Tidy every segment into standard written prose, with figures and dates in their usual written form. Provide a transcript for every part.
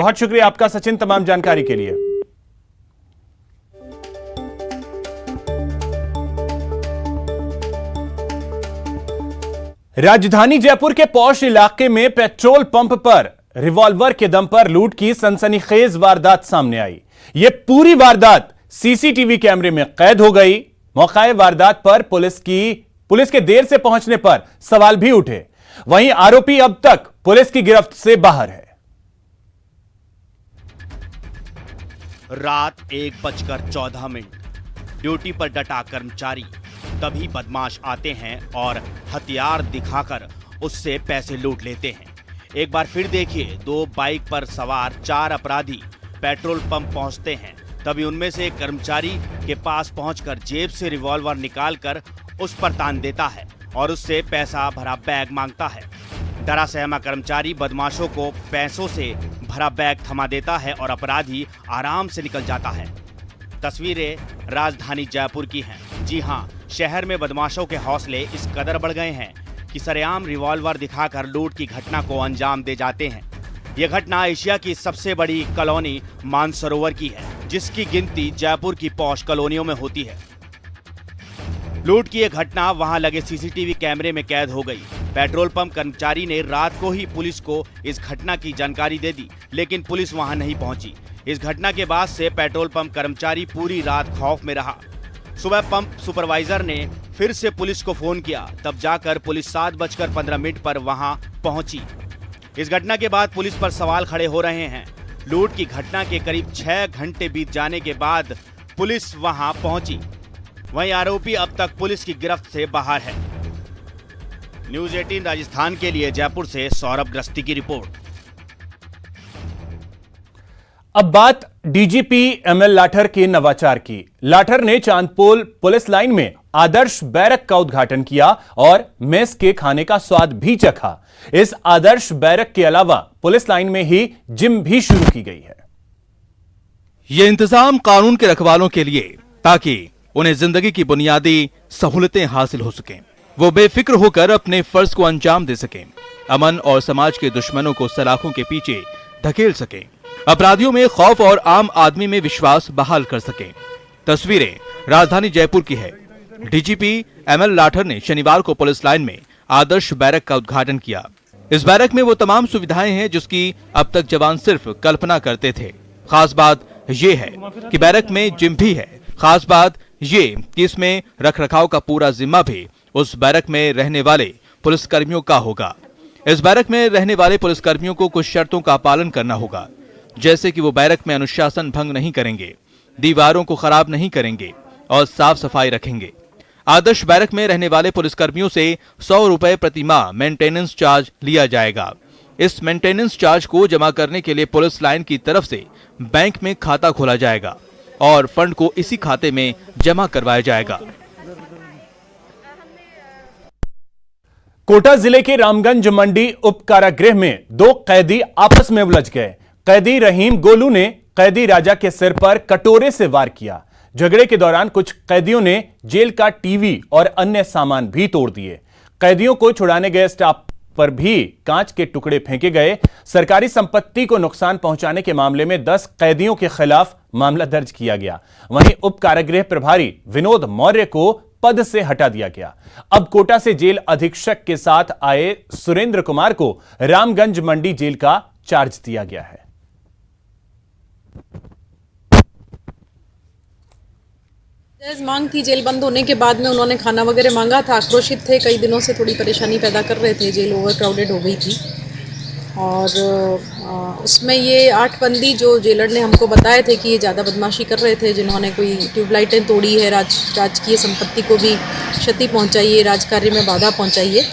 बहुत शुक्रिया आपका सचिन, तमाम जानकारी के लिए। राजधानी जयपुर के पौष इलाके में पेट्रोल पंप पर रिवॉल्वर के दम पर लूट की सनसनीखेज वारदात सामने आई। यह पूरी वारदात सीसीटीवी कैमरे में कैद हो गई। मौके वारदात पर पुलिस के देर से पहुंचने पर सवाल भी उठे। वहीं आरोपी अब तक पुलिस की गिरफ्त से बाहर है। रात 1:14 ड्यूटी पर डटा कर्मचारी, तभी बदमाश आते हैं और हथियार दिखाकर उससे पैसे लूट लेते हैं। एक बार फिर देखिए, 2 बाइक पर सवार 4 अपराधी पेट्रोल पंप पहुंचते हैं। तभी उनमें से एक कर्मचारी के पास पहुंचकर जेब से रिवॉल्वर निकालकर उस पर तान देता है और उससे पैसा भरा बैग मांगता है। डरा सहमा कर्मचारी बदमाशों को पैसों से भरा बैग थमा देता है और अपराधी आराम से निकल जाता है। तस्वीरें राजधानी जयपुर की हैं। जी हां, शहर में बदमाशों के हौसले इस कदर बढ़ गए हैं कि सरेआम रिवॉल्वर दिखाकर लूट की घटना को अंजाम दे जाते हैं। यह घटना एशिया की सबसे बड़ी कॉलोनी मानसरोवर की है, जिसकी गिनती जयपुर की पौष कॉलोनियों में होती है। लूट की यह घटना वहां लगे सीसीटीवी कैमरे में कैद हो गई। पेट्रोल पंप कर्मचारी ने रात को ही पुलिस को इस घटना की जानकारी दे दी, लेकिन पुलिस वहां नहीं पहुंची। इस घटना के बाद से पेट्रोल पंप कर्मचारी पूरी रात खौफ में रहा। सुबह पंप सुपरवाइजर ने फिर से पुलिस को फोन किया, तब जाकर पुलिस 7:15 पर वहां पहुंची। इस घटना के बाद पुलिस पर सवाल खड़े हो रहे हैं। लूट की घटना के करीब 6 घंटे बीत जाने के बाद पुलिस वहां पहुंची। वहीं आरोपी अब तक पुलिस की गिरफ्त से बाहर है। न्यूज़ 18 राजस्थान के लिए जयपुर से सौरभ ग्रस्ती की रिपोर्ट। अब बात डीजीपी एमएल लाठर के नवाचार की। लाठर ने चांदपोल पुलिस लाइन में आदर्श बैरक का उद्घाटन किया और मेस के खाने का स्वाद भी चखा। इस आदर्श बैरक के अलावा पुलिस लाइन में ही जिम भी शुरू की गई है। यह इंतजाम कानून के रखवालों के लिए, ताकि उन्हें जिंदगी की बुनियादी सहूलतें हासिल हो सकें, वो बेफिक्र होकर अपने फर्ज को अंजाम दे सकें, अमन और समाज के दुश्मनों को सलाखों के पीछे धकेल सकें, अपराधियों में खौफ और आम आदमी में विश्वास बहाल कर सकें। तस्वीरें राजधानी जयपुर की है। डीजीपी एमएल लाठर ने शनिवार को पुलिस लाइन में आदर्श बैरक का उद्घाटन किया। इस बैरक में वो तमाम सुविधाएं हैं जिसकी अब तक जवान सिर्फ कल्पना करते थे। खास बात ये है कि बैरक में जिम भी है। खास बात ये कि इसमें रखरखाव का पूरा जिम्मा भी उस बैरक में रहने वाले पुलिसकर्मियों का होगा। इस बैरक में रहने वाले पुलिसकर्मियों को कुछ शर्तों का पालन करना होगा, जैसे कि वो बैरक में अनुशासन भंग नहीं करेंगे, दीवारों को खराब नहीं करेंगे और साफ सफाई रखेंगे। आदर्श बैरक में रहने वाले पुलिसकर्मियों से 100 रुपए प्रति माह मेंटेनेंस चार्ज लिया जाएगा। इस मेंटेनेंस चार्ज को जमा करने के लिए पुलिस लाइन की तरफ से बैंक में खाता खोला जाएगा और फंड को इसी खाते में जमा करवाया जाएगा। कोटा जिले के रामगंज मंडी उप कारागृह में 2 कैदी आपस में उलझ गए। कैदी रहीम गोलू ने कैदी राजा के सिर पर कटोरे से वार किया। झगड़े के दौरान कुछ कैदियों ने जेल का टीवी और अन्य सामान भी तोड़ दिए। कैदियों को छुड़ाने गए स्टाफ पर भी कांच के टुकड़े फेंके गए। सरकारी संपत्ति को नुकसान पहुंचाने के मामले में 10 कैदियों के खिलाफ मामला दर्ज किया गया। वहीं उप कारागृह प्रभारी विनोद मौर्य को पद से हटा दिया गया। अब कोटा से जेल अधीक्षक के साथ आए सुरेंद्र कुमार को रामगंज मंडी जेल का चार्ज दिया गया है। मांग थी, जेल बंद होने के बाद में उन्होंने खाना वगैरह मांगा था। आक्रोशित थे, कई दिनों से थोड़ी परेशानी पैदा कर रहे थे। जेल ओवर क्राउडेड हो गई थी और उसमें ये 8 बंदी जो जेलर ने हमको बताए थे कि ये ज़्यादा बदमाशी कर रहे थे, जिन्होंने कोई ट्यूबलाइटें तोड़ी है, राजकीय संपत्ति को भी क्षति पहुंचाई है, राजकार्य में बाधा पहुंचाई है,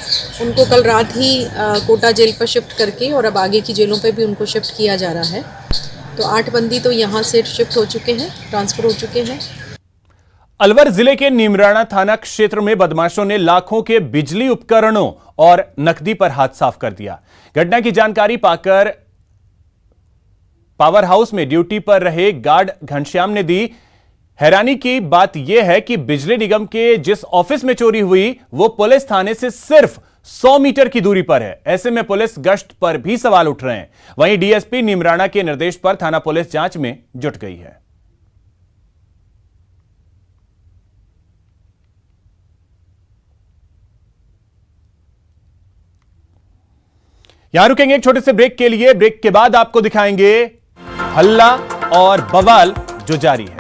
उनको कल रात ही कोटा जेल पर शिफ्ट करके और अब आगे की जेलों पर भी उनको शिफ्ट किया जा रहा है। तो 8 बंदी तो यहाँ से शिफ्ट हो चुके हैं, ट्रांसफ़र हो चुके हैं। अलवर जिले के नीमराणा थाना क्षेत्र में बदमाशों ने लाखों के बिजली उपकरणों और नकदी पर हाथ साफ कर दिया। घटना की जानकारी पाकर पावर हाउस में ड्यूटी पर रहे गार्ड घनश्याम ने दी। हैरानी की बात यह है कि बिजली निगम के जिस ऑफिस में चोरी हुई वो पुलिस थाने से सिर्फ 100 मीटर की दूरी पर है। ऐसे में पुलिस गश्त पर भी सवाल उठ रहे हैं। वहीं डीएसपी नीमराणा के निर्देश पर थाना पुलिस जांच में जुट गई है। यहां रुकेंगे एक छोटे से ब्रेक के लिए। ब्रेक के बाद आपको दिखाएंगे हल्ला और बवाल जो जारी है।